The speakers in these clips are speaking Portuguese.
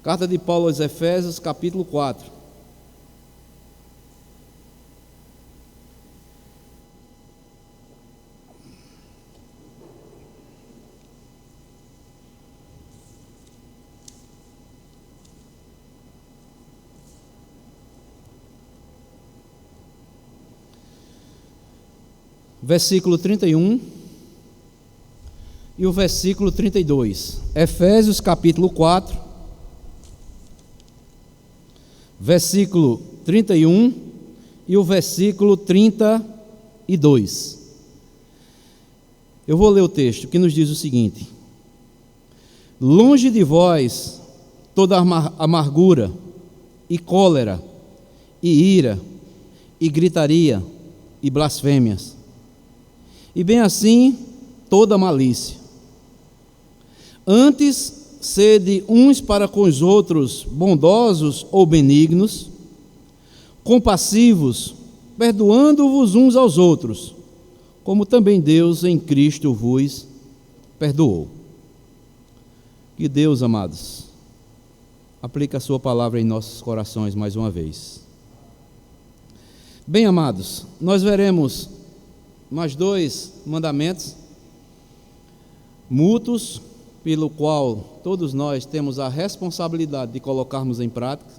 Carta de Paulo aos Efésios, capítulo 4. Versículo 31 e o versículo 32. Efésios capítulo 4, versículo 31 e o versículo 32. Eu vou ler o texto que nos diz o seguinte: longe de vós toda amargura e cólera e ira e gritaria e blasfêmias, e bem assim toda malícia. Antes, sede uns para com os outros bondosos ou benignos, compassivos, perdoando-vos uns aos outros, como também Deus em Cristo vos perdoou. Que Deus, amados, aplique a sua palavra em nossos corações mais uma vez. Bem, amados, nós veremos mais dois mandamentos mútuos, pelo qual todos nós temos a responsabilidade de colocarmos em prática.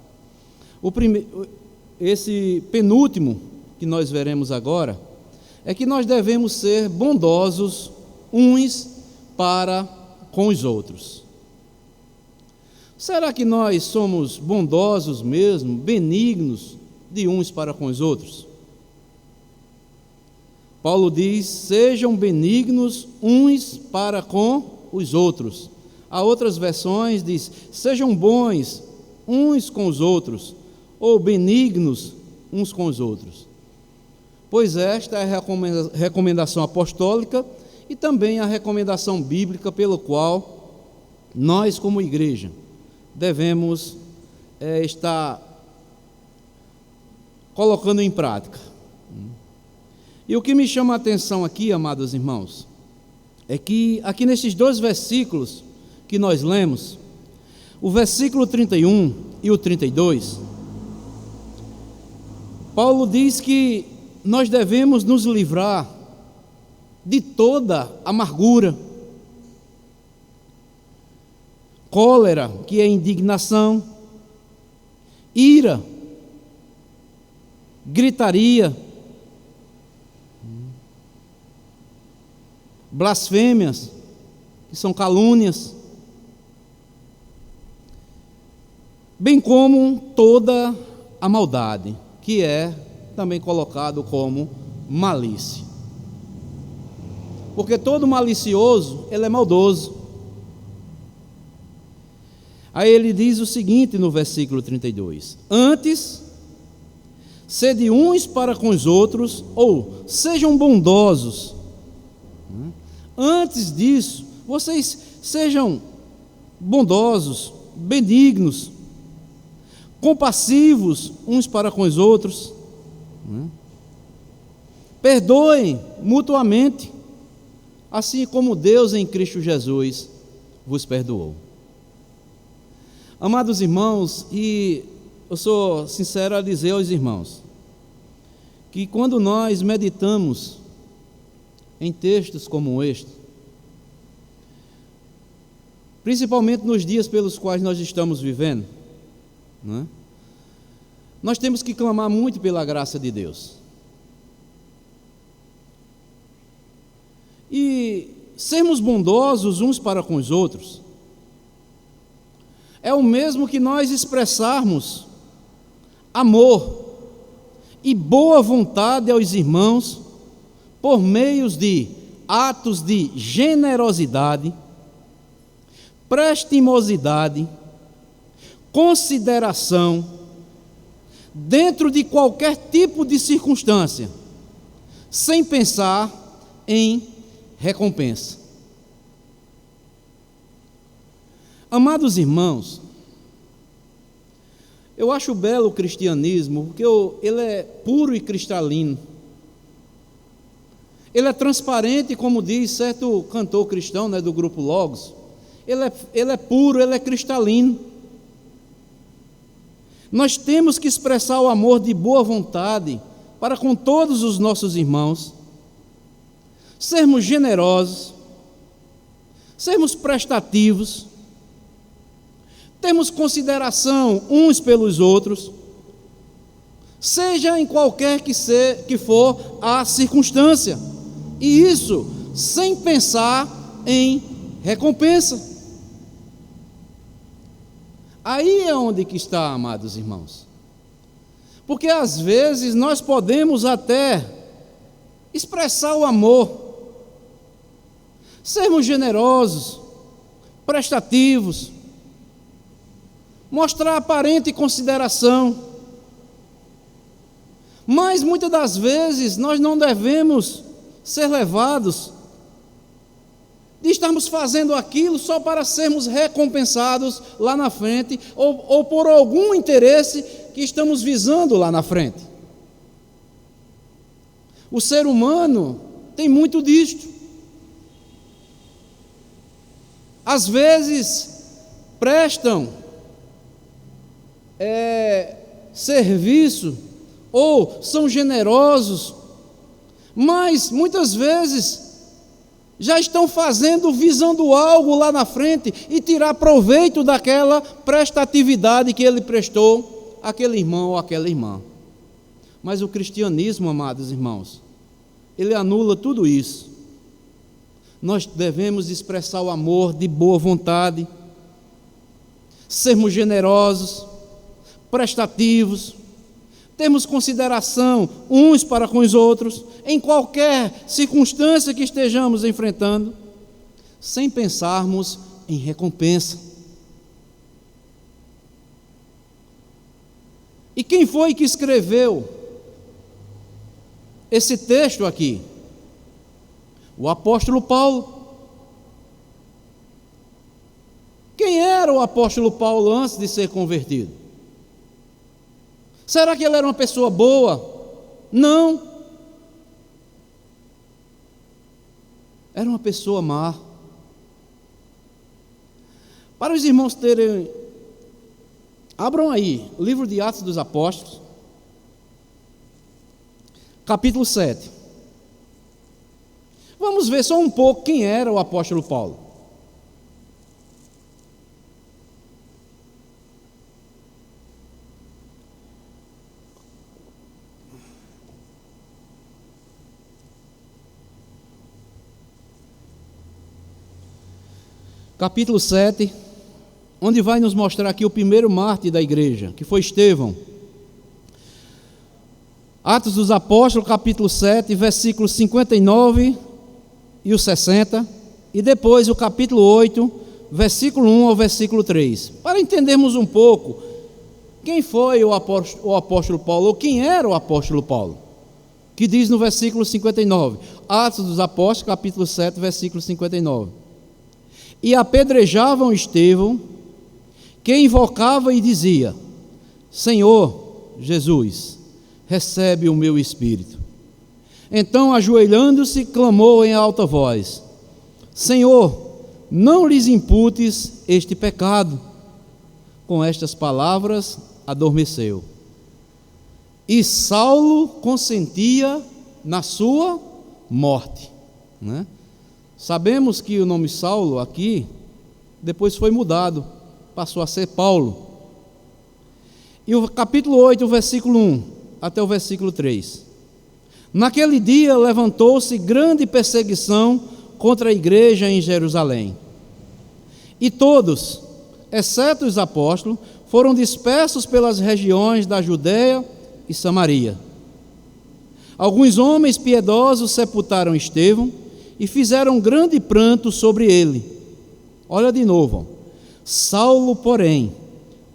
Esse penúltimo que nós veremos agora é que nós devemos ser bondosos uns para com os outros. Será que nós somos bondosos mesmo, benignos de uns para com os outros? Paulo diz: sejam benignos uns para com os outros. Há outras versões diz: sejam bons uns com os outros, ou benignos uns com os outros. Pois esta é a recomendação apostólica e também a recomendação bíblica pelo qual nós, como igreja, devemos estar colocando em prática. E o que me chama a atenção aqui, amados irmãos, é que aqui nesses dois versículos que nós lemos, o versículo 31 e o 32, Paulo diz que nós devemos nos livrar de toda amargura, cólera, que é indignação, ira, gritaria, blasfêmias, que são calúnias, bem como toda a maldade, que é também colocado como malícia. Porque todo malicioso, ele é maldoso. Aí ele diz o seguinte no versículo 32: antes, sede uns para com os outros, ou sejam bondosos. Antes disso, vocês sejam bondosos, benignos, compassivos uns para com os outros, perdoem mutuamente, assim como Deus em Cristo Jesus vos perdoou. Amados irmãos, e eu sou sincero a dizer aos irmãos, que quando nós meditamos em textos como este, principalmente nos dias pelos quais nós estamos vivendo, nós temos que clamar muito pela graça de Deus. E sermos bondosos uns para com os outros é o mesmo que nós expressarmos amor e boa vontade aos irmãos por meios de atos de generosidade, prestimosidade, consideração, dentro de qualquer tipo de circunstância, sem pensar em recompensa. Amados irmãos, eu acho belo o cristianismo, porque ele é puro e cristalino. Ele é transparente, como diz certo cantor cristão, do grupo Logos. Ele é puro, ele é cristalino. nós temos que expressar o amor de boa vontade para com todos os nossos irmãos, sermos generosos, sermos prestativos, termos consideração uns pelos outros, seja em qualquer que for a circunstância, e isso sem pensar em recompensa. Aí é onde que está, amados irmãos, porque às vezes nós podemos até expressar o amor, sermos generosos, prestativos, mostrar aparente consideração, mas muitas das vezes nós não devemos ser levados de estarmos fazendo aquilo só para sermos recompensados lá na frente, ou por algum interesse que estamos visando lá na frente. O ser humano tem muito disto. Às vezes prestam serviço ou são generosos, mas muitas vezes já estão fazendo, visando algo lá na frente e tirar proveito daquela prestatividade que ele prestou àquele irmão ou àquela irmã. Mas o cristianismo, amados irmãos, ele anula tudo isso. Nós devemos expressar o amor de boa vontade, sermos generosos, prestativos, termos consideração uns para com os outros, em qualquer circunstância que estejamos enfrentando, sem pensarmos em recompensa. E quem foi que escreveu esse texto aqui? O apóstolo Paulo. Quem era o apóstolo Paulo antes de ser convertido? Será que ele era uma pessoa boa? Não. Era uma pessoa má. Para os irmãos terem... Abram aí, o livro de Atos dos Apóstolos, capítulo 7. Vamos ver só um pouco quem era o apóstolo Paulo. Capítulo 7, onde vai nos mostrar aqui o primeiro mártir da igreja, que foi Estevão. Atos dos Apóstolos, capítulo 7, versículos 59 e o 60, e depois o capítulo 8, versículo 1 ao versículo 3. Para entendermos um pouco quem foi o apóstolo Paulo, ou quem era o apóstolo Paulo, que diz no versículo 59, Atos dos Apóstolos, capítulo 7, versículo 59. E apedrejavam Estevão, que invocava e dizia: Senhor Jesus, recebe o meu espírito. Então, ajoelhando-se, clamou em alta voz: Senhor, não lhes imputes este pecado. Com estas palavras, adormeceu. E Saulo consentia na sua morte, né? Sabemos que o nome Saulo aqui depois foi mudado, passou a ser Paulo. E o capítulo 8, o versículo 1 até o versículo 3. Naquele dia levantou-se grande perseguição contra a igreja em Jerusalém. E todos, exceto os apóstolos, foram dispersos pelas regiões da Judeia e Samaria. Alguns homens piedosos sepultaram Estevão e fizeram grande pranto sobre ele. Olha de novo. Saulo, porém,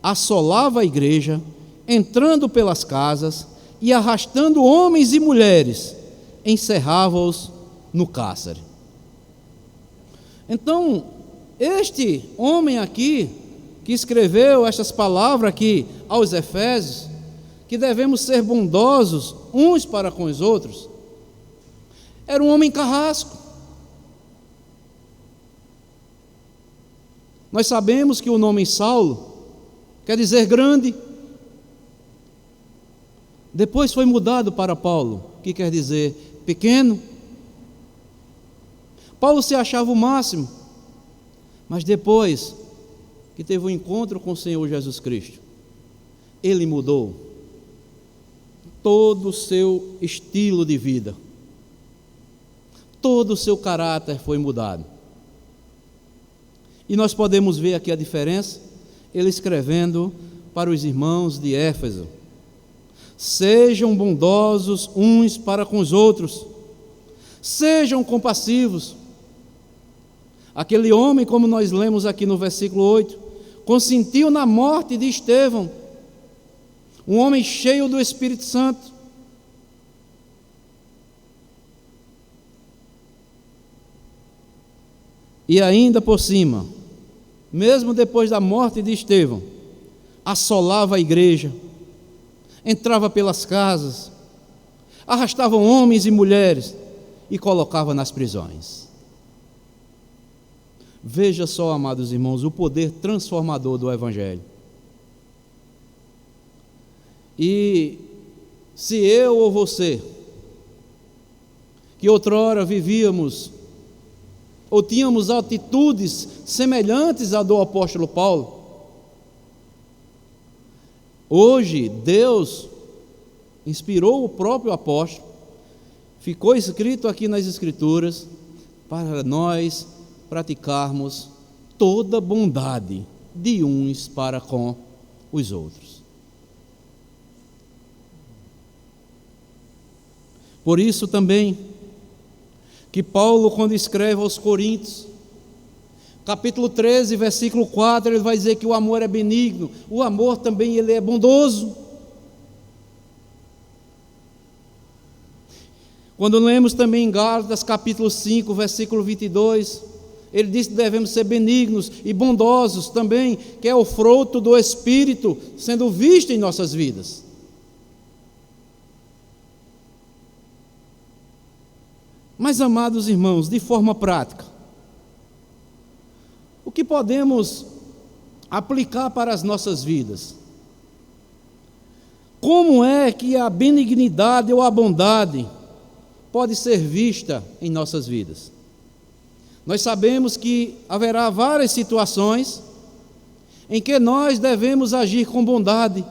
assolava a igreja, entrando pelas casas e arrastando homens e mulheres, encerrava-os no cárcere. Então, este homem aqui, que escreveu estas palavras aqui aos Efésios, que devemos ser bondosos uns para com os outros, era um homem carrasco. Nós sabemos que o nome Saulo quer dizer grande, Depois foi mudado para Paulo, que quer dizer pequeno. Paulo se achava o máximo, mas depois que teve um encontro com o Senhor Jesus Cristo, ele mudou todo o seu estilo de vida, todo o seu caráter foi mudado. E nós podemos ver aqui a diferença, ele escrevendo para os irmãos de Éfeso: sejam bondosos uns para com os outros, sejam compassivos. Aquele homem, como nós lemos aqui no versículo 8, consentiu na morte de Estevão, um homem cheio do Espírito Santo. E ainda por cima, mesmo depois da morte de Estevão, assolava a igreja, entrava pelas casas, arrastava homens e mulheres e colocava nas prisões. Veja só, amados irmãos, o poder transformador do Evangelho. E se eu ou você, que outrora vivíamos ou tínhamos atitudes semelhantes à do apóstolo Paulo, hoje Deus inspirou o próprio apóstolo, ficou escrito aqui nas Escrituras, para nós praticarmos toda bondade de uns para com os outros. Por isso também que Paulo, quando escreve aos Coríntios, capítulo 13, versículo 4, ele vai dizer que o amor é benigno, o amor também ele é bondoso. Quando lemos também em Gálatas, capítulo 5, versículo 22, ele diz que devemos ser benignos e bondosos também, que é o fruto do Espírito sendo visto em nossas vidas. Mas, amados irmãos, de forma prática, o que podemos aplicar para as nossas vidas? Como é que a benignidade ou a bondade pode ser vista em nossas vidas? Nós sabemos que haverá várias situações em que nós devemos agir com bondade,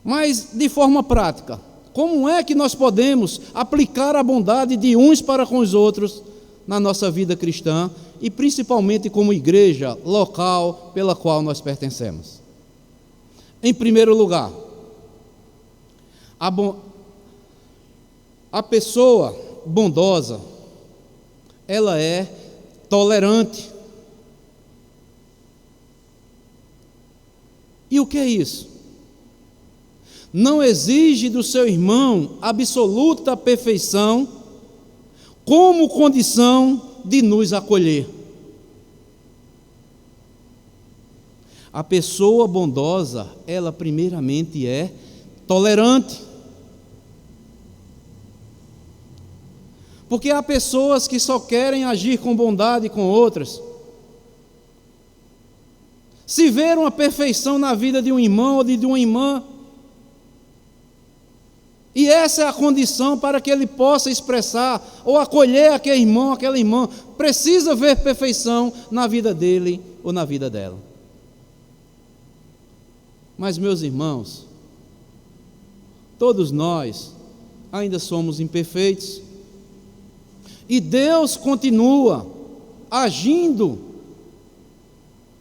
mas de forma prática, como é que nós podemos aplicar a bondade de uns para com os outros na nossa vida cristã e principalmente como igreja local pela qual nós pertencemos? Em primeiro lugar, a pessoa bondosa, ela é tolerante. E o que é isso? Não exige do seu irmão absoluta perfeição como condição de nos acolher. A pessoa bondosa, ela primeiramente é tolerante. Porque há pessoas que só querem agir com bondade com outras. Se ver uma perfeição na vida de um irmão ou de uma irmã, e essa é a condição para que ele possa expressar ou acolher aquele irmão, aquela irmã, precisa ver perfeição na vida dele ou na vida dela. Mas, meus irmãos, todos nós ainda somos imperfeitos, e Deus continua agindo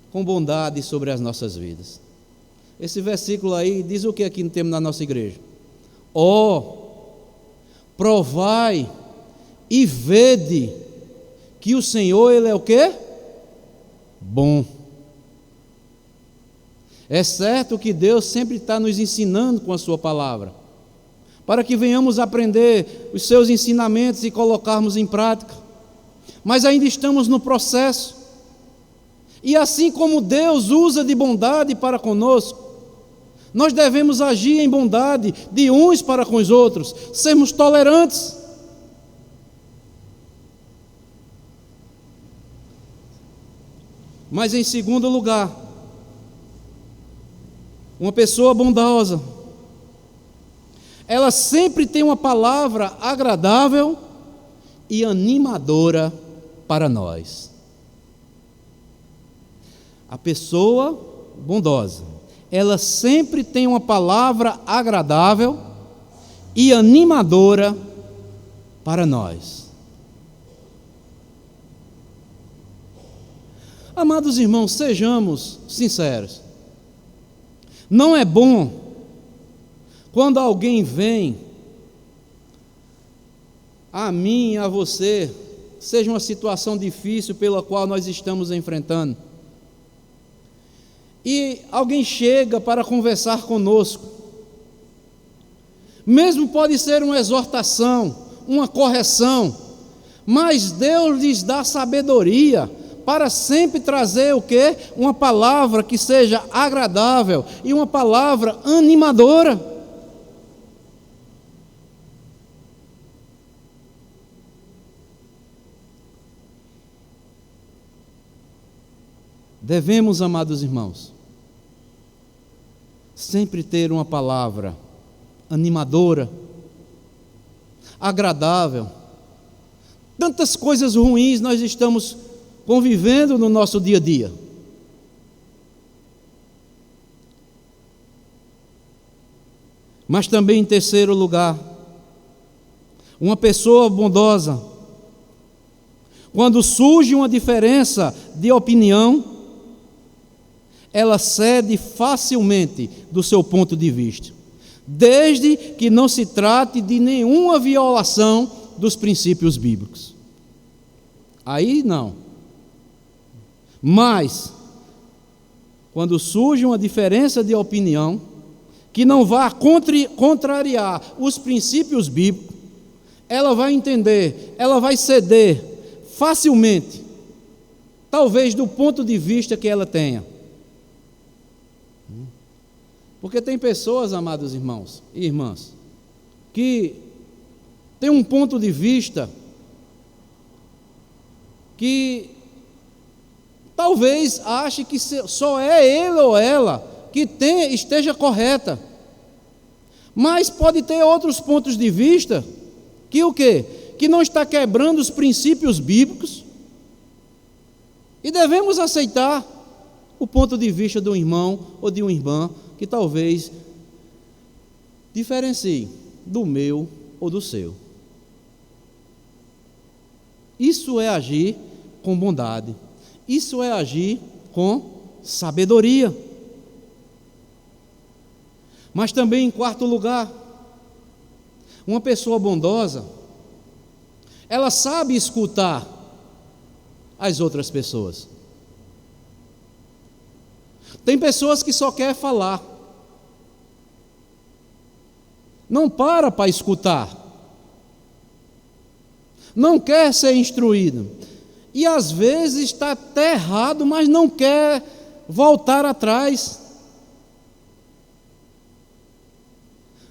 com bondade sobre as nossas vidas. Esse versículo aí diz o que aqui temos na nossa igreja? Provai e vede que o Senhor, Ele é o quê? Bom. É certo que Deus sempre está nos ensinando com a sua palavra, para que venhamos aprender os seus ensinamentos e colocarmos em prática, mas ainda estamos no processo, e assim como Deus usa de bondade para conosco, nós devemos agir em bondade de uns para com os outros, sermos tolerantes. Mas em segundo lugar, Uma pessoa bondosa, ela sempre tem uma palavra agradável e animadora para nós. A pessoa bondosa, ela sempre tem uma palavra agradável e animadora para nós. Amados irmãos, sejamos sinceros. Não é bom quando alguém vem a mim e a você, seja uma situação difícil pela qual nós estamos enfrentando, e alguém chega para conversar conosco, mesmo pode ser uma exortação, uma correção, mas Deus lhes dá sabedoria para sempre trazer o quê? Uma palavra que seja agradável e uma palavra animadora. Devemos, amados irmãos, sempre ter uma palavra animadora, agradável. Tantas coisas ruins nós estamos convivendo no nosso dia a dia. Mas também, em terceiro lugar, uma pessoa bondosa, quando surge uma diferença de opinião, ela cede facilmente do seu ponto de vista, desde que não se trate de nenhuma violação dos princípios bíblicos. Aí não. Mas, quando surge uma diferença de opinião, que não vá contrariar os princípios bíblicos, ela vai entender, ela vai ceder facilmente, talvez do ponto de vista que ela tenha. Porque tem pessoas, amados irmãos e irmãs, que têm um ponto de vista que talvez ache que só é ele ou ela que esteja correta, mas pode ter outros pontos de vista que o quê? Que não está quebrando os princípios bíblicos, e devemos aceitar o ponto de vista de um irmão ou de uma irmã que talvez diferencie do meu ou do seu. Isso é agir com bondade. Isso é agir com sabedoria. Mas também, em quarto lugar, uma pessoa bondosa, ela sabe escutar as outras pessoas. Tem pessoas que só querem falar, não para escutar, não quer ser instruído, e às vezes está até errado, mas não quer voltar atrás.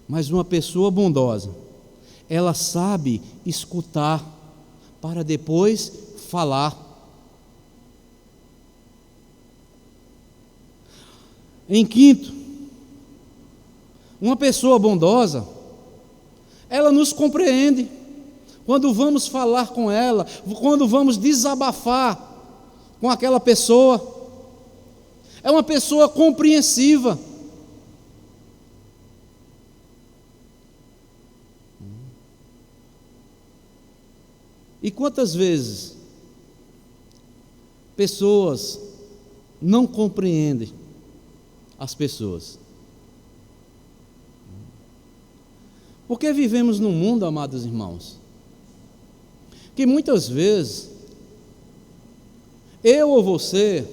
Mas uma pessoa bondosa, ela sabe escutar para depois falar. Em quinto, uma pessoa bondosa, ela nos compreende quando vamos falar com ela, quando vamos desabafar com aquela pessoa. É uma pessoa compreensiva. E quantas vezes pessoas não compreendem as pessoas? Porque vivemos num mundo, amados irmãos, que muitas vezes eu ou você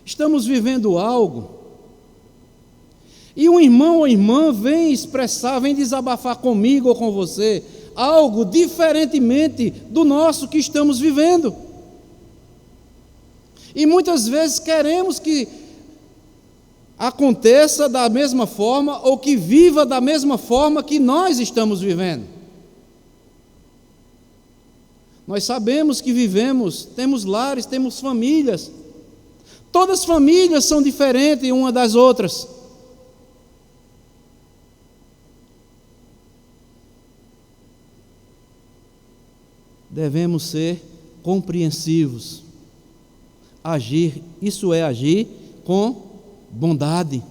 estamos vivendo algo e um irmão ou irmã vem expressar, vem desabafar comigo ou com você algo diferentemente do nosso que estamos vivendo. E muitas vezes queremos que aconteça da mesma forma ou que viva da mesma forma que nós estamos vivendo. Nós sabemos que vivemos, temos lares, temos famílias. Todas as famílias são diferentes uma das outras. devemos ser compreensivos. Agir, isso é agir com bondade.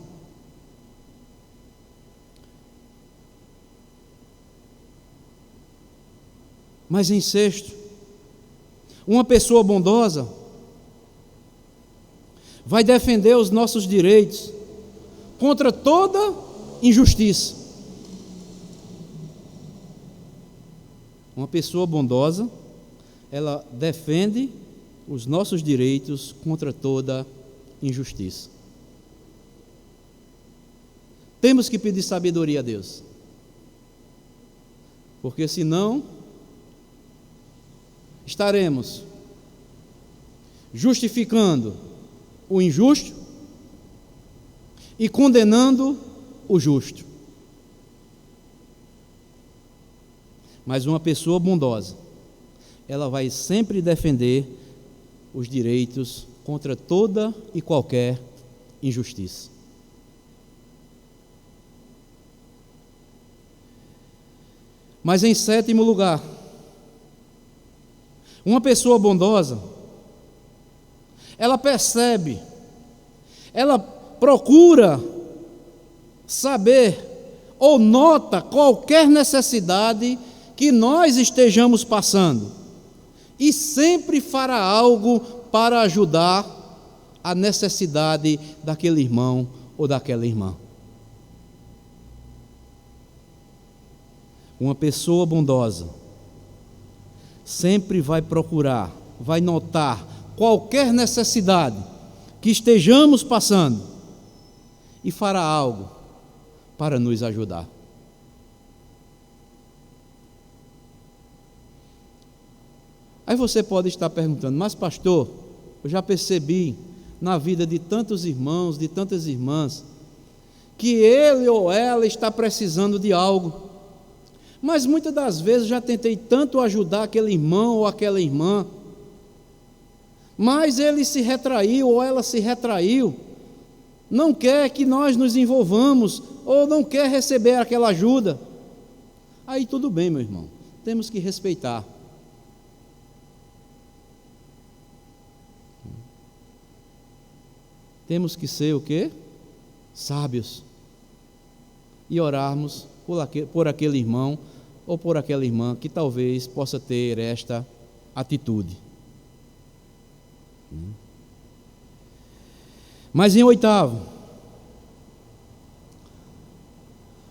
Mas em sexto, uma pessoa bondosa vai defender os nossos direitos contra toda injustiça. Uma pessoa bondosa, ela defende os nossos direitos contra toda injustiça. Temos que pedir sabedoria a Deus, porque senão estaremos justificando o injusto e condenando o justo. Mas uma pessoa bondosa, ela vai sempre defender os direitos contra toda e qualquer injustiça. Mas em sétimo lugar, uma pessoa bondosa, ela percebe, ela procura saber ou nota qualquer necessidade que nós estejamos passando e sempre fará algo para ajudar a necessidade daquele irmão ou daquela irmã. Uma pessoa bondosa sempre vai procurar, vai notar qualquer necessidade que estejamos passando e fará algo para nos ajudar. Aí você pode estar perguntando, mas pastor, eu já percebi na vida de tantos irmãos, de tantas irmãs, que ele ou ela está precisando de algo. Mas muitas das vezes já tentei tanto ajudar aquele irmão ou aquela irmã, mas ele se retraiu ou ela se retraiu, não quer que nós nos envolvamos ou não quer receber aquela ajuda. Aí tudo bem, meu irmão, temos que respeitar. Temos que ser o quê? Sábios. E orarmos por aquele irmão ou por aquela irmã que talvez possa ter esta atitude. Mas em oitavo,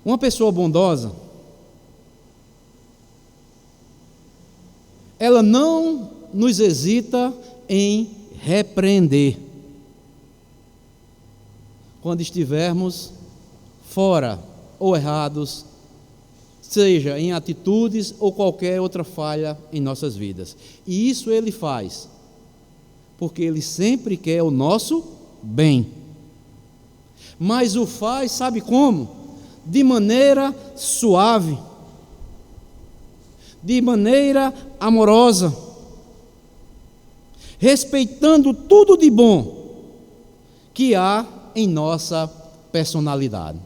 uma pessoa bondosa, ela não nos hesita em repreender quando estivermos fora ou errados, seja em atitudes ou qualquer outra falha em nossas vidas. E isso ele faz porque ele sempre quer o nosso bem. Mas o faz, sabe como? De maneira suave, de maneira amorosa, respeitando tudo de bom que há em nossa personalidade.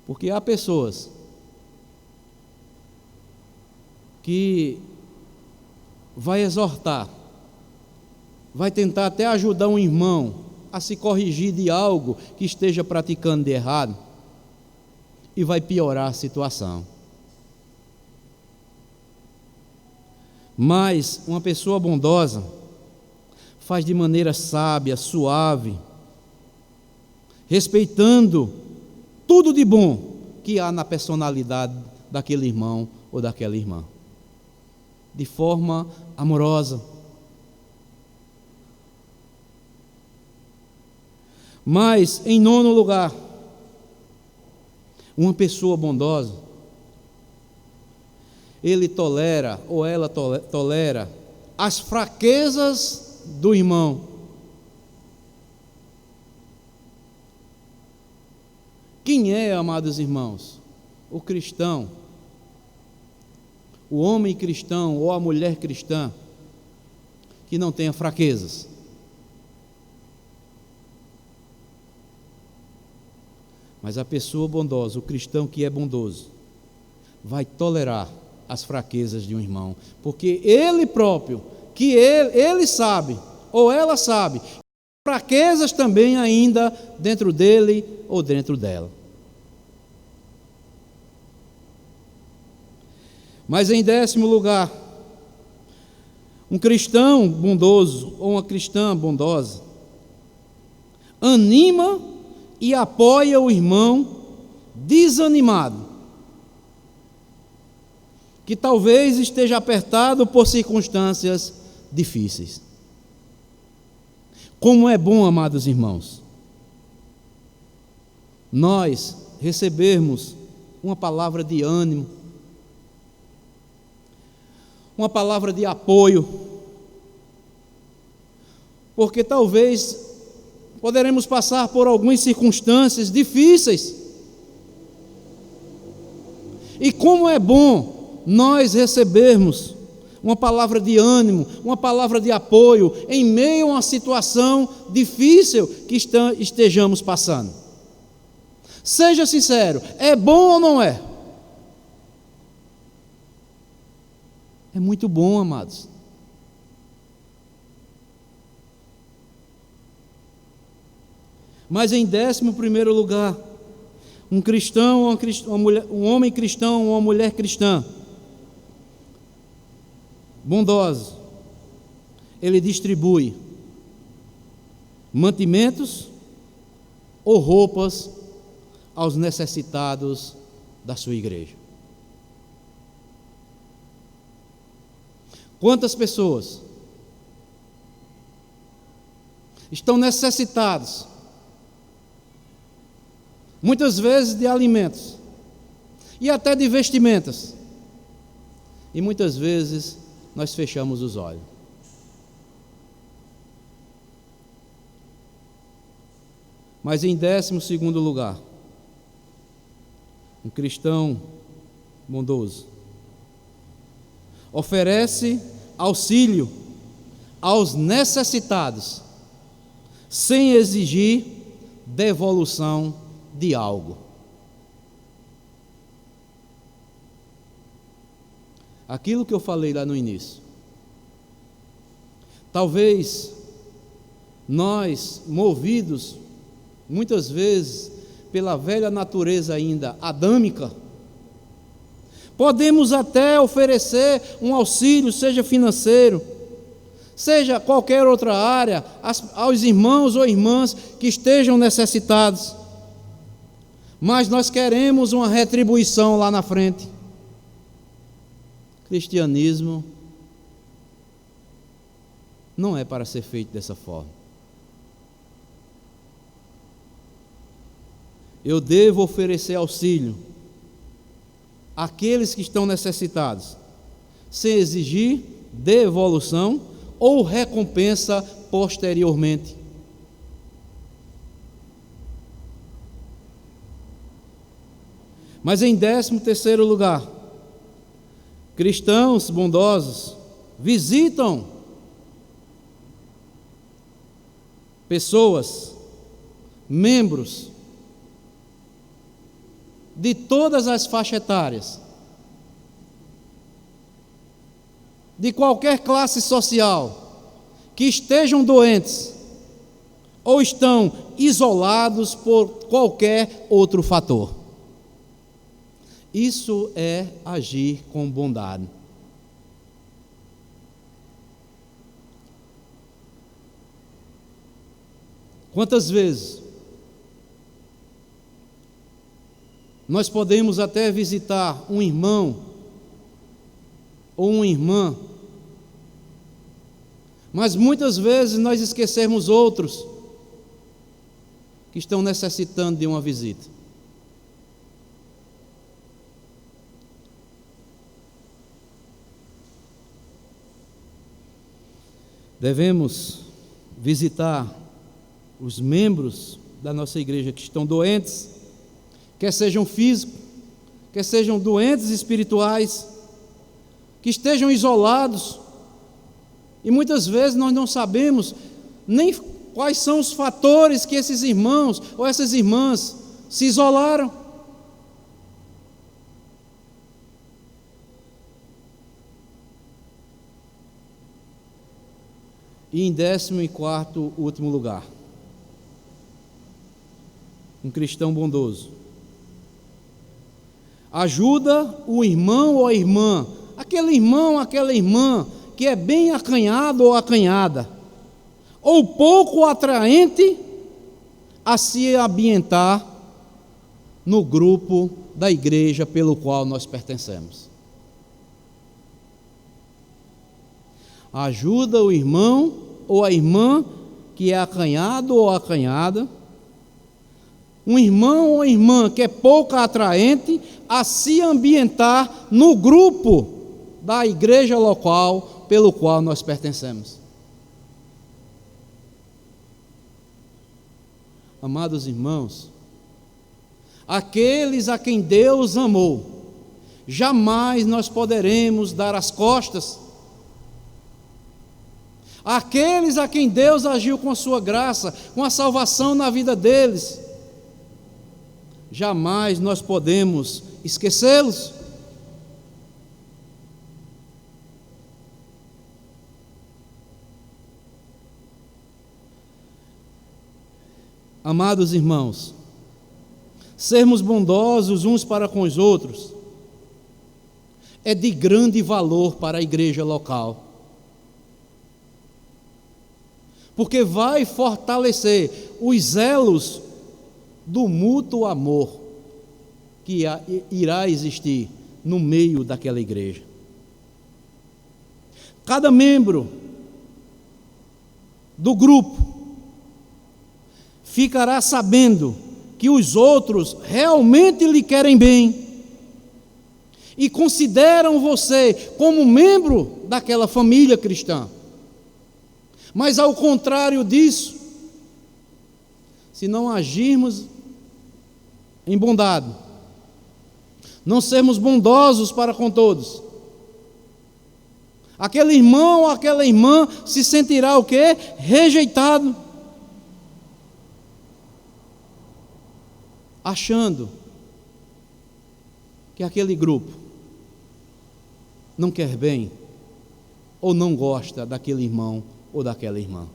Porque há pessoas que vai exortar, vai tentar até ajudar um irmão a se corrigir de algo que esteja praticando de errado e vai piorar a situação. Mas uma pessoa bondosa faz de maneira sábia, suave, respeitando tudo de bom que há na personalidade daquele irmão ou daquela irmã, de forma amorosa. Mas, em nono lugar, uma pessoa bondosa, ele tolera ou ela tolera as fraquezas do irmão. Quem é, amados irmãos? O cristão, o homem cristão ou a mulher cristã que não tenha fraquezas. Mas a pessoa bondosa, o cristão que é bondoso, vai tolerar as fraquezas de um irmão, porque ele próprio, que ele sabe, ou ela sabe, fraquezas também ainda dentro dele ou dentro dela. Mas em 10º lugar, um cristão bondoso ou uma cristã bondosa anima e apoia o irmão desanimado, que talvez esteja apertado por circunstâncias difíceis. Como é bom, amados irmãos, nós recebermos uma palavra de ânimo, uma palavra de apoio, porque talvez poderemos passar por algumas circunstâncias difíceis. E como é bom nós recebermos uma palavra de ânimo, uma palavra de apoio em meio a uma situação difícil que estejamos passando. Seja sincero, é bom ou não é? É muito bom, amados. Mas em 11º lugar, um cristão, um homem cristão, uma mulher cristã, bondoso, ele distribui mantimentos ou roupas aos necessitados da sua igreja. Quantas pessoas estão necessitadas, muitas vezes de alimentos e até de vestimentas, e muitas vezes nós fechamos os olhos. Mas em 12º lugar, um cristão bondoso oferece auxílio aos necessitados, sem exigir devolução de algo. Aquilo que eu falei lá no início. Talvez nós, movidos muitas vezes pela velha natureza ainda adâmica, podemos até oferecer um auxílio, seja financeiro, seja qualquer outra área, aos irmãos ou irmãs que estejam necessitados, mas nós queremos uma retribuição lá na frente. Cristianismo não é para ser feito dessa forma. Eu devo oferecer auxílio àqueles que estão necessitados, sem exigir devolução ou recompensa posteriormente. Mas em 13º lugar, cristãos bondosos visitam pessoas, membros de todas as faixas etárias, de qualquer classe social, que estejam doentes ou estão isolados por qualquer outro fator. Isso é agir com bondade. Quantas vezes nós podemos até visitar um irmão ou uma irmã, mas muitas vezes nós esquecemos outros que estão necessitando de uma visita. Devemos visitar os membros da nossa igreja que estão doentes, quer sejam físicos, quer sejam doentes espirituais, que estejam isolados, e muitas vezes nós não sabemos nem quais são os fatores que esses irmãos ou essas irmãs se isolaram. E em 14º, último lugar, um cristão bondoso ajuda o irmão ou a irmã, aquele irmão, aquela irmã que é bem acanhado ou acanhada, ou pouco atraente, a se ambientar no grupo da igreja pelo qual nós pertencemos. Ajuda o irmão ou a irmã que é acanhado ou acanhada, um irmão ou irmã que é pouco atraente, a se ambientar no grupo da igreja local pelo qual nós pertencemos. Amados irmãos, aqueles a quem Deus amou, jamais nós poderemos dar as costas. Aqueles a quem Deus agiu com a sua graça, com a salvação na vida deles, jamais nós podemos esquecê-los. Amados irmãos, sermos bondosos uns para com os outros é de grande valor para a igreja local, porque vai fortalecer os elos do mútuo amor que irá existir no meio daquela igreja. Cada membro do grupo ficará sabendo que os outros realmente lhe querem bem e consideram você como membro daquela família cristã. Mas ao contrário disso, se não agirmos em bondade, não sermos bondosos para com todos, aquele irmão ou aquela irmã se sentirá o quê? Rejeitado, achando que aquele grupo não quer bem ou não gosta daquele irmão ou daquela irmã.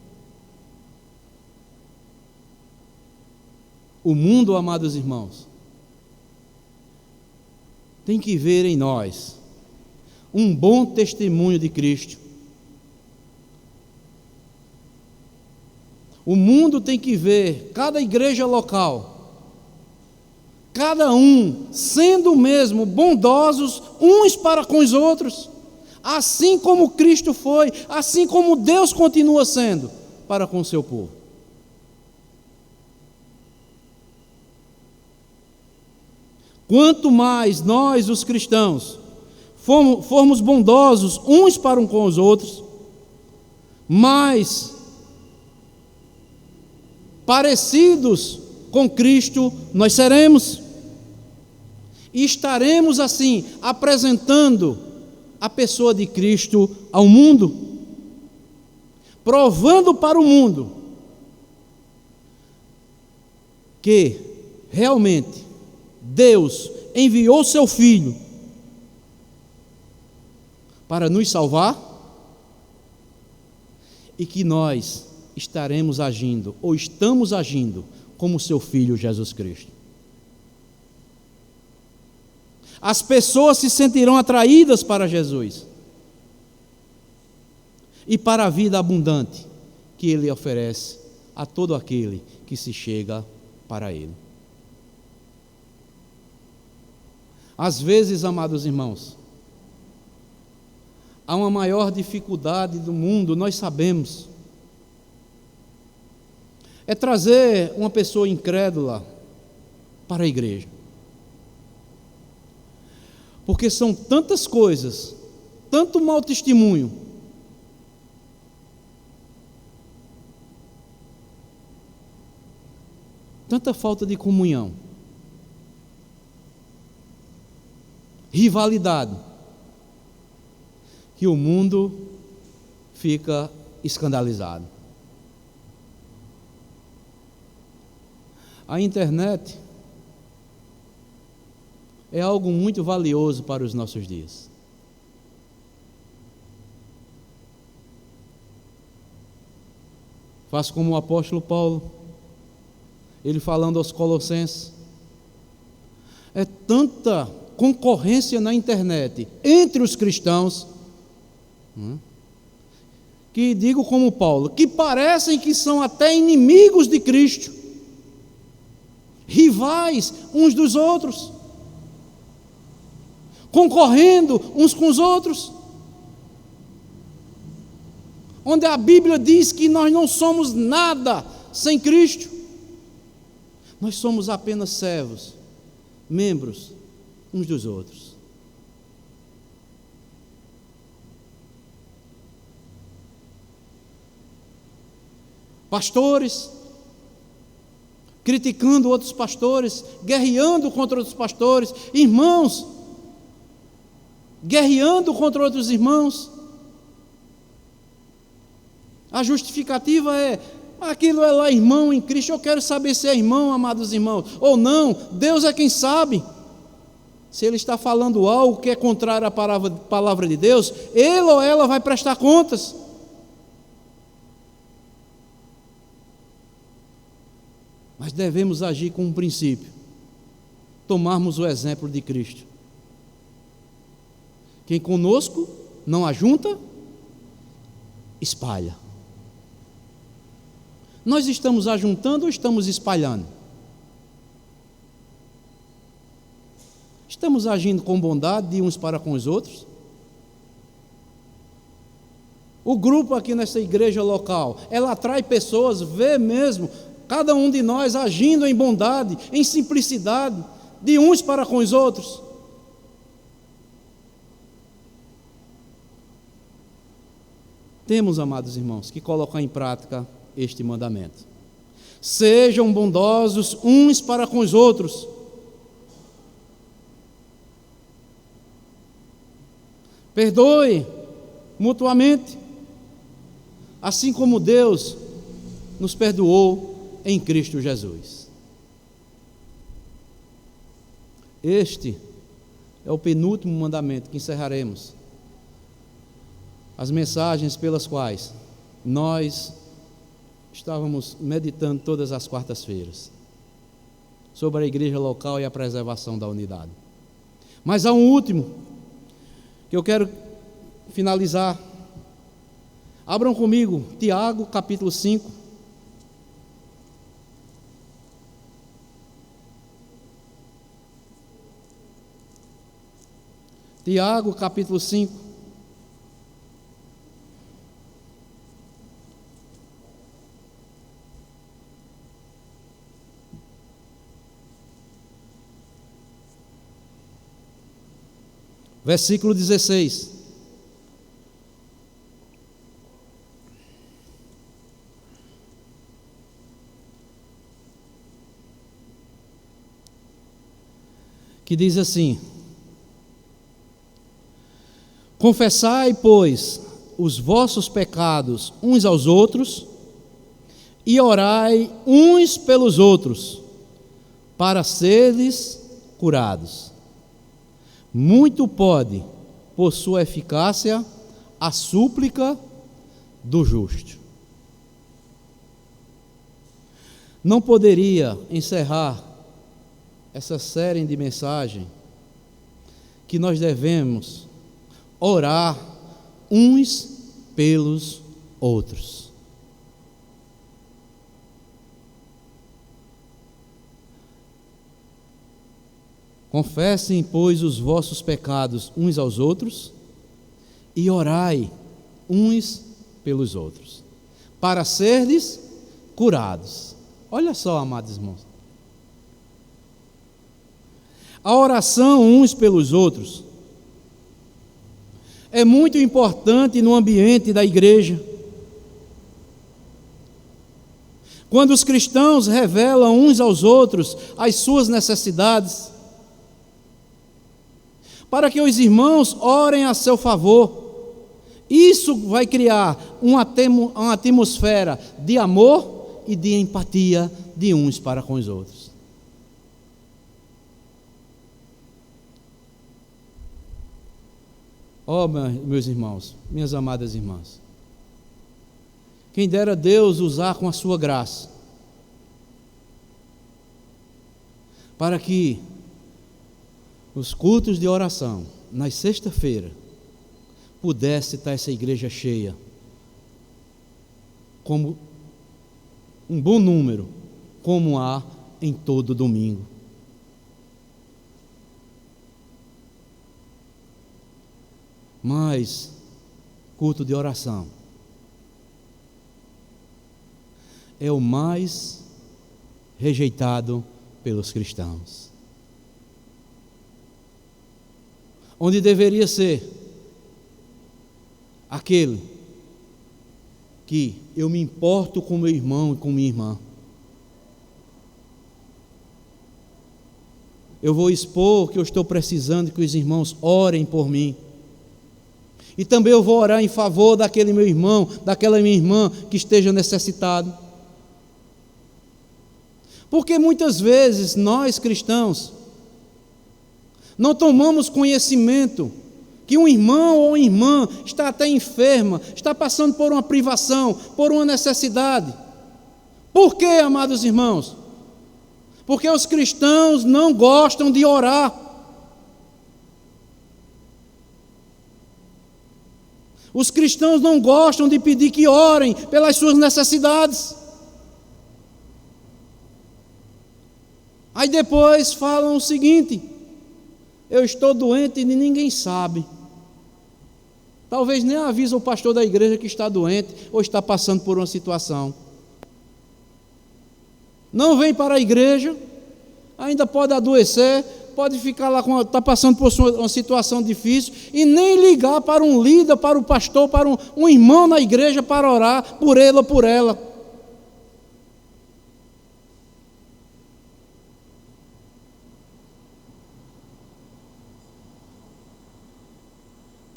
O mundo, amados irmãos, tem que ver em nós um bom testemunho de Cristo. O mundo tem que ver cada igreja local, cada um sendo mesmo bondosos uns para com os outros, assim como Cristo foi, assim como Deus continua sendo para com o seu povo. Quanto mais nós, os cristãos, formos bondosos uns para com os outros, mais parecidos com Cristo nós seremos. E estaremos assim apresentando a pessoa de Cristo ao mundo, provando para o mundo que realmente Deus enviou seu Filho para nos salvar e que nós estaremos agindo ou estamos agindo como seu Filho Jesus Cristo. As pessoas se sentirão atraídas para Jesus e para a vida abundante que Ele oferece a todo aquele que se chega para Ele. Às vezes, amados irmãos, há uma maior dificuldade do mundo, nós sabemos, é trazer uma pessoa incrédula para a igreja. Porque são tantas coisas, tanto mau testemunho, tanta falta de comunhão, rivalidade, que o mundo fica escandalizado. A internet é algo muito valioso para os nossos dias. Faça como o apóstolo Paulo, ele falando aos Colossenses. É tanta concorrência na internet entre os cristãos, que digo como Paulo, que parecem que são até inimigos de Cristo, rivais uns dos outros, concorrendo uns com os outros, onde a Bíblia diz que nós não somos nada sem Cristo, nós somos apenas servos, membros uns dos outros. Pastores criticando outros pastores, guerreando contra outros pastores, irmãos guerreando contra outros irmãos. A justificativa é: aquilo é lá irmão em Cristo, eu quero saber se é irmão, amados irmãos, ou não. Deus é quem sabe. Se ele está falando algo que é contrário à palavra de Deus, ele ou ela vai prestar contas. Mas devemos agir com um princípio: tomarmos o exemplo de Cristo. Quem conosco não ajunta, espalha. Nós estamos ajuntando ou estamos espalhando? Estamos agindo com bondade de uns para com os outros? O grupo aqui nessa igreja local, ela atrai pessoas, vê mesmo cada um de nós agindo em bondade, em simplicidade, de uns para com os outros. Temos, amados irmãos, que colocar em prática este mandamento. Sejam bondosos uns para com os outros. Perdoe mutuamente, assim como Deus nos perdoou em Cristo Jesus. Este é o penúltimo mandamento que encerraremos as mensagens pelas quais nós estávamos meditando todas as quartas-feiras, sobre a igreja local e a preservação da unidade. Mas há um último, que eu quero finalizar. Abram comigo, Tiago, capítulo 5. Tiago, capítulo 5. Versículo 16. Que diz assim: confessai, pois, os vossos pecados uns aos outros, e orai uns pelos outros, para seres curados. Muito pode, por sua eficácia, a súplica do justo. Não poderia encerrar essa série de mensagens que nós devemos orar uns pelos outros. Confessem, pois, os vossos pecados uns aos outros e orai uns pelos outros, para serdes curados. Olha só, amados irmãos. A oração uns pelos outros é muito importante no ambiente da igreja. Quando os cristãos revelam uns aos outros as suas necessidades, para que os irmãos orem a seu favor, isso vai criar uma atmosfera de amor e de empatia de uns para com os outros. Meus irmãos, minhas amadas irmãs, Quem dera Deus usar com a sua graça, para que os cultos de oração, nas sexta-feira, pudesse estar essa igreja cheia, como um bom número, como há em todo domingo. Mas, culto de oração é o mais rejeitado pelos cristãos. Onde deveria ser aquele que eu me importo com meu irmão e com minha irmã. Eu vou expor que eu estou precisando que os irmãos orem por mim. E também eu vou orar em favor daquele meu irmão, daquela minha irmã que esteja necessitado. Porque muitas vezes nós cristãos não tomamos conhecimento que um irmão ou irmã está até enferma, está passando por uma privação, por uma necessidade. Por quê, amados irmãos? Porque os cristãos não gostam de orar. Os cristãos não gostam de pedir que orem pelas suas necessidades. Aí depois falam o seguinte: eu estou doente e ninguém sabe. Talvez nem avisa o pastor da igreja que está doente ou está passando por uma situação. Não vem para a igreja, ainda pode adoecer, pode ficar lá, está passando por uma situação difícil, e nem ligar para um líder, para o pastor, para um irmão na igreja para orar por ele ou por ela.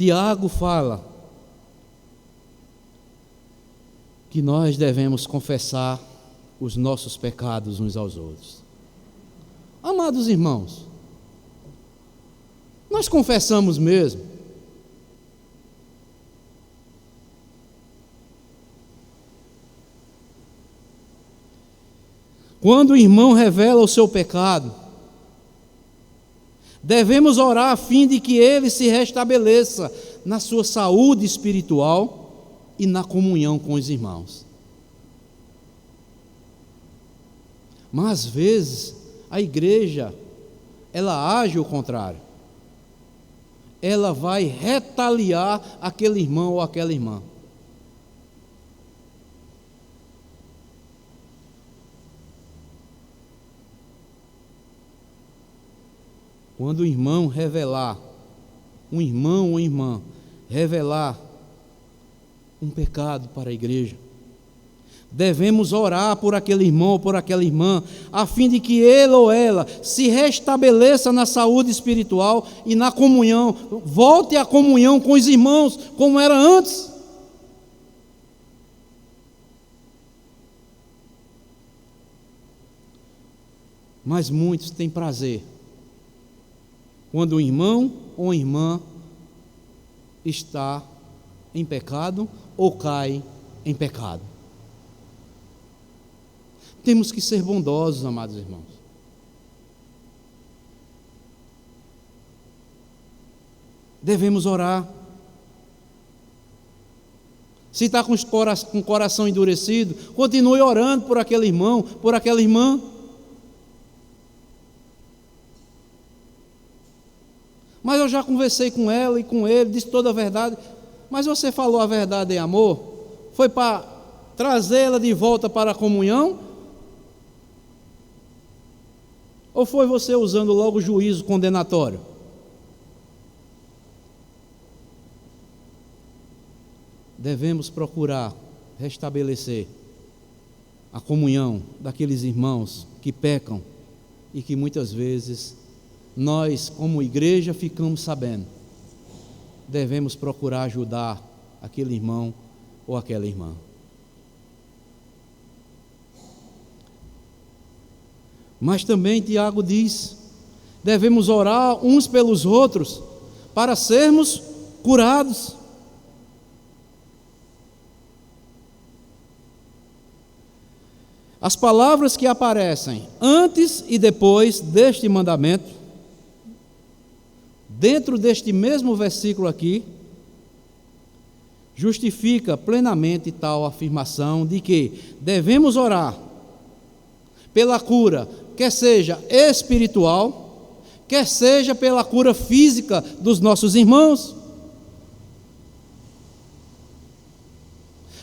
Tiago fala que nós devemos confessar os nossos pecados uns aos outros. Amados irmãos, nós confessamos mesmo? Quando o irmão revela o seu pecado, devemos orar a fim de que ele se restabeleça na sua saúde espiritual e na comunhão com os irmãos. Mas às vezes a igreja, ela age o contrário. Ela vai retaliar aquele irmão ou aquela irmã. Quando o irmão revelar, um irmão ou irmã revelar um pecado para a igreja, devemos orar por aquele irmão ou por aquela irmã, a fim de que ele ou ela se restabeleça na saúde espiritual e na comunhão, volte à comunhão com os irmãos, como era antes. Mas muitos têm prazer quando um irmão ou irmã está em pecado ou cai em pecado. Temos que ser bondosos, amados irmãos. Devemos orar. Se está com o coração endurecido, continue orando por aquele irmão, por aquela irmã. Mas eu já conversei com ela e com ele, disse toda a verdade. Mas você falou a verdade em amor? Foi para trazê-la de volta para a comunhão? Ou foi você usando logo o juízo condenatório? Devemos procurar restabelecer a comunhão daqueles irmãos que pecam e que muitas vezes nós, como igreja, ficamos sabendo. Devemos procurar ajudar aquele irmão ou aquela irmã. Mas também Tiago diz, devemos orar uns pelos outros para sermos curados. As palavras que aparecem antes e depois deste mandamento, dentro deste mesmo versículo aqui, justifica plenamente tal afirmação de que devemos orar pela cura, quer seja espiritual, quer seja pela cura física dos nossos irmãos.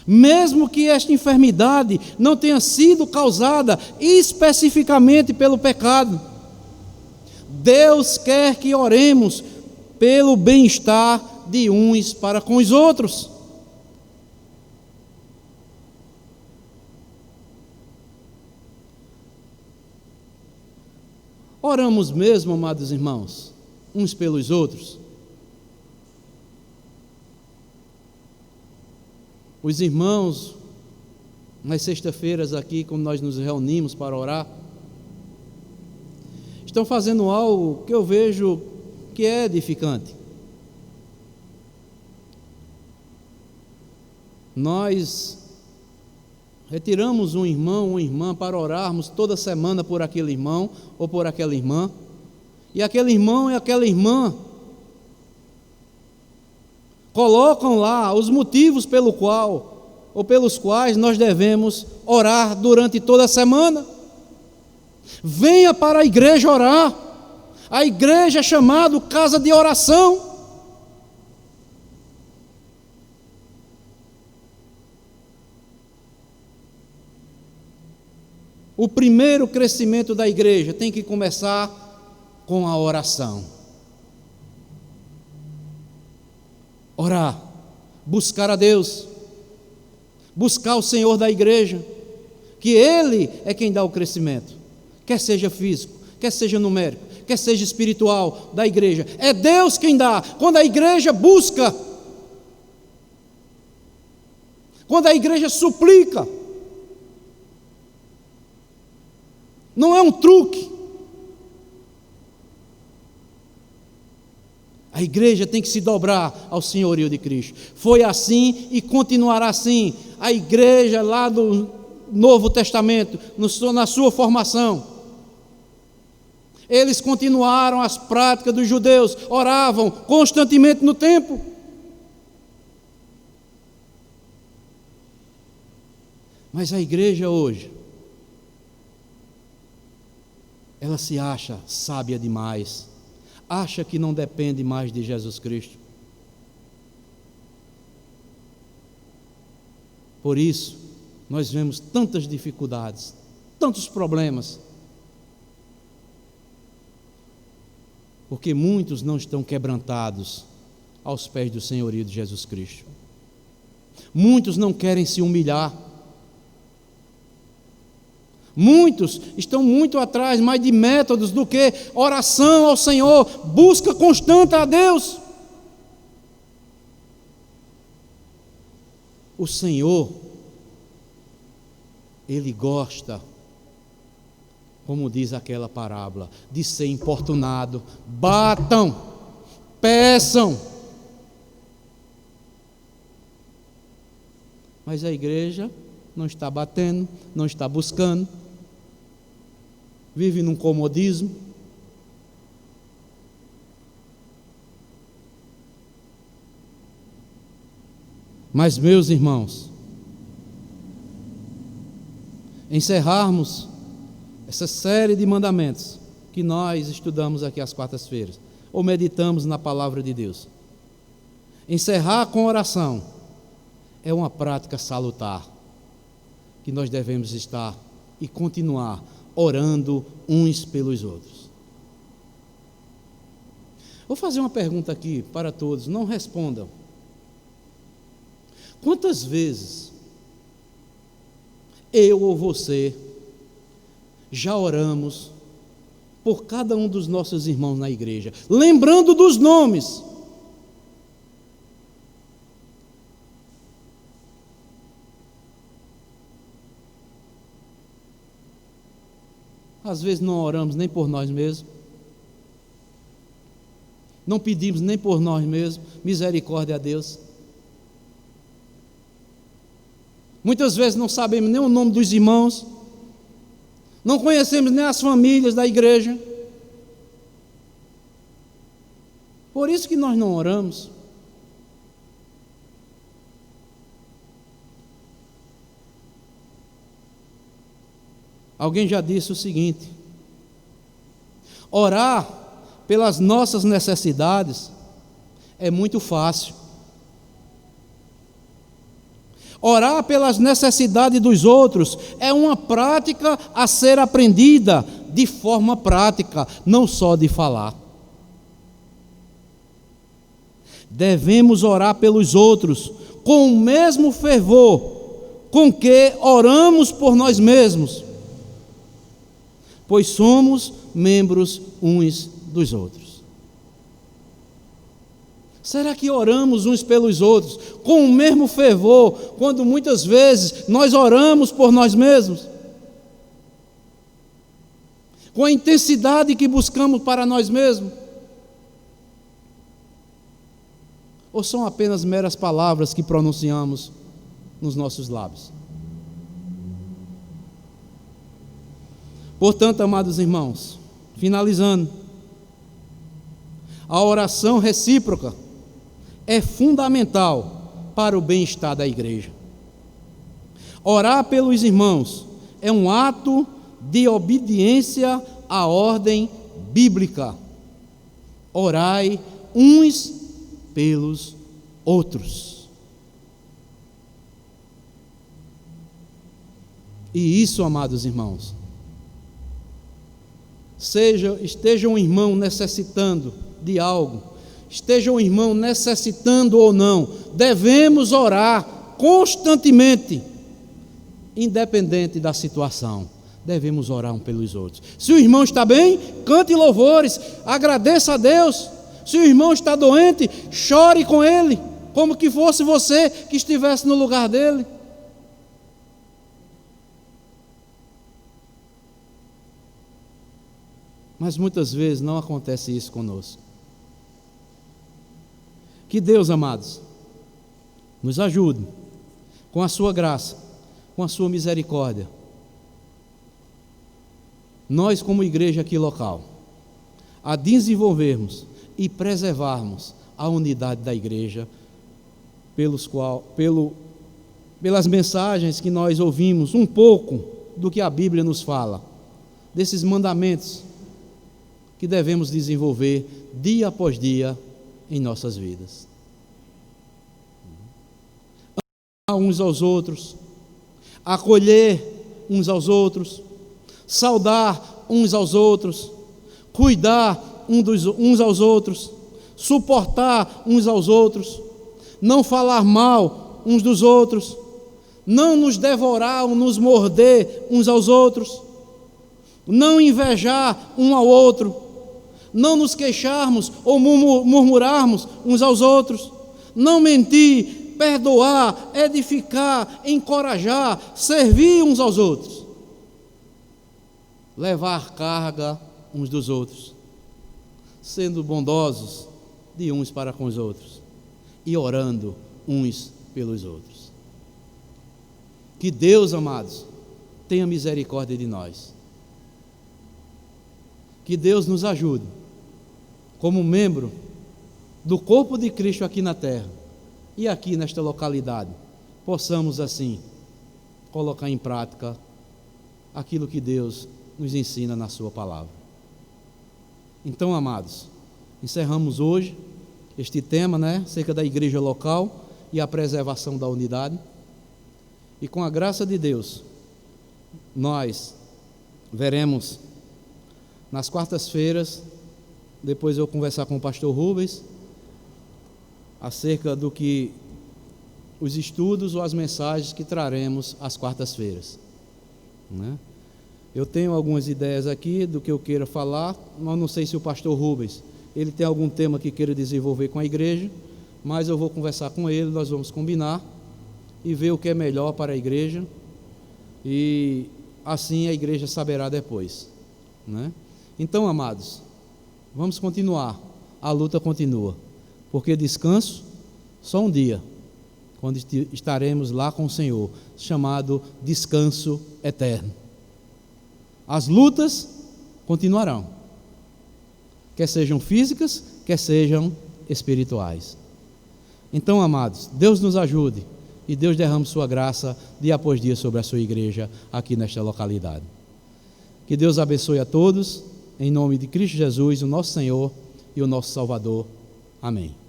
Mesmo que esta enfermidade não tenha sido causada especificamente pelo pecado, Deus quer que oremos pelo bem-estar de uns para com os outros. Oramos mesmo, amados irmãos, uns pelos outros. Os irmãos, nas sextas-feiras aqui, quando nós nos reunimos para orar, estão fazendo algo que eu vejo que é edificante. Nós retiramos um irmão, uma irmã para orarmos toda semana por aquele irmão ou por aquela irmã, e aquele irmão e aquela irmã colocam lá os motivos pelo qual ou pelos quais nós devemos orar durante toda a semana. Venha para a igreja orar. A igreja é chamada casa de oração. O primeiro crescimento da igreja tem que começar com a oração. Orar, buscar a Deus, buscar o Senhor da igreja, que Ele é quem dá o crescimento, quer seja físico, quer seja numérico, quer seja espiritual da igreja. É Deus quem dá. Quando a igreja busca, quando a igreja suplica, não é um truque. A igreja tem que se dobrar ao senhorio de Cristo. Foi assim e continuará assim. A igreja lá do Novo Testamento, na sua formação, eles continuaram as práticas dos judeus, oravam constantemente no templo. Mas a igreja hoje, ela se acha sábia demais, acha que não depende mais de Jesus Cristo. Por isso, nós vemos tantas dificuldades, tantos problemas, porque muitos não estão quebrantados aos pés do senhorio de Jesus Cristo. Muitos não querem se humilhar. Muitos estão muito atrás mais de métodos do que oração ao Senhor, busca constante a Deus. O Senhor, Ele gosta, como diz aquela parábola, de ser importunado. Batam, peçam. Mas a igreja não está batendo, não está buscando, vive num comodismo. Mas, meus irmãos, encerrarmos essa série de mandamentos que nós estudamos aqui às quartas-feiras, ou meditamos na palavra de Deus, encerrar com oração é uma prática salutar, que nós devemos estar e continuar orando uns pelos outros. Vou fazer uma pergunta aqui para todos, não respondam. Quantas vezes eu ou você já oramos por cada um dos nossos irmãos na igreja, lembrando dos nomes? Às vezes não oramos nem por nós mesmos, não pedimos nem por nós mesmos misericórdia a Deus. Muitas vezes não sabemos nem o nome dos irmãos, Não conhecemos nem as famílias da igreja. Por isso que nós não oramos. Alguém já disse o seguinte: orar pelas nossas necessidades é muito fácil. Orar pelas necessidades dos outros é uma prática a ser aprendida de forma prática, não só de falar. Devemos orar pelos outros com o mesmo fervor com que oramos por nós mesmos, pois somos membros uns dos outros. Será que oramos uns pelos outros com o mesmo fervor, quando muitas vezes nós oramos por nós mesmos? Com a intensidade que buscamos para nós mesmos? Ou são apenas meras palavras que pronunciamos nos nossos lábios? Portanto, amados irmãos, finalizando, a oração recíproca é fundamental para o bem-estar da igreja. Orar pelos irmãos é um ato de obediência à ordem bíblica. Orai uns pelos outros. E isso, amados irmãos, esteja um irmão necessitando de algo, esteja um irmão necessitando ou não, devemos orar constantemente, independente da situação. Devemos orar um pelos outros. Se o irmão está bem, cante louvores, agradeça a Deus. Se o irmão está doente, chore com ele, como que fosse você que estivesse no lugar dele. Mas muitas vezes não acontece isso conosco. Que Deus, amados, nos ajude, com a sua graça, com a sua misericórdia, nós como igreja aqui local, a desenvolvermos e preservarmos a unidade da igreja, pelas mensagens que nós ouvimos, um pouco do que a Bíblia nos fala, desses mandamentos que devemos desenvolver dia após dia em nossas vidas. Amar uns aos outros, acolher uns aos outros, saudar uns aos outros, cuidar uns aos outros, suportar uns aos outros, não falar mal uns dos outros, não nos devorar ou nos morder uns aos outros, não invejar um ao outro, não nos queixarmos ou murmurarmos uns aos outros, não mentir, perdoar, edificar, encorajar, servir uns aos outros, levar carga uns dos outros, sendo bondosos de uns para com os outros e orando uns pelos outros. Que Deus, amados, tenha misericórdia de nós. Que Deus nos ajude, como membro do corpo de Cristo aqui na terra e aqui nesta localidade, possamos assim colocar em prática aquilo que Deus nos ensina na sua palavra. Então, amados, encerramos hoje este tema, acerca da igreja local e a preservação da unidade. E com a graça de Deus, nós veremos nas quartas-feiras, depois eu conversar com o pastor Rubens, acerca do que os estudos ou as mensagens que traremos às quartas-feiras. Eu tenho algumas ideias aqui do que eu queira falar, mas não sei se o pastor Rubens, ele tem algum tema que queira desenvolver com a igreja, mas eu vou conversar com ele, nós vamos combinar e ver o que é melhor para a igreja, e assim a igreja saberá depois. Então, amados, vamos continuar, a luta continua, porque descanso só um dia, quando estaremos lá com o Senhor, chamado descanso eterno. as lutas continuarão, quer sejam físicas, quer sejam espirituais. Então, amados, Deus nos ajude e Deus derrame sua graça dia após dia sobre a sua igreja aqui nesta localidade. Que Deus abençoe a todos, em nome de Cristo Jesus, o nosso Senhor e o nosso Salvador. Amém.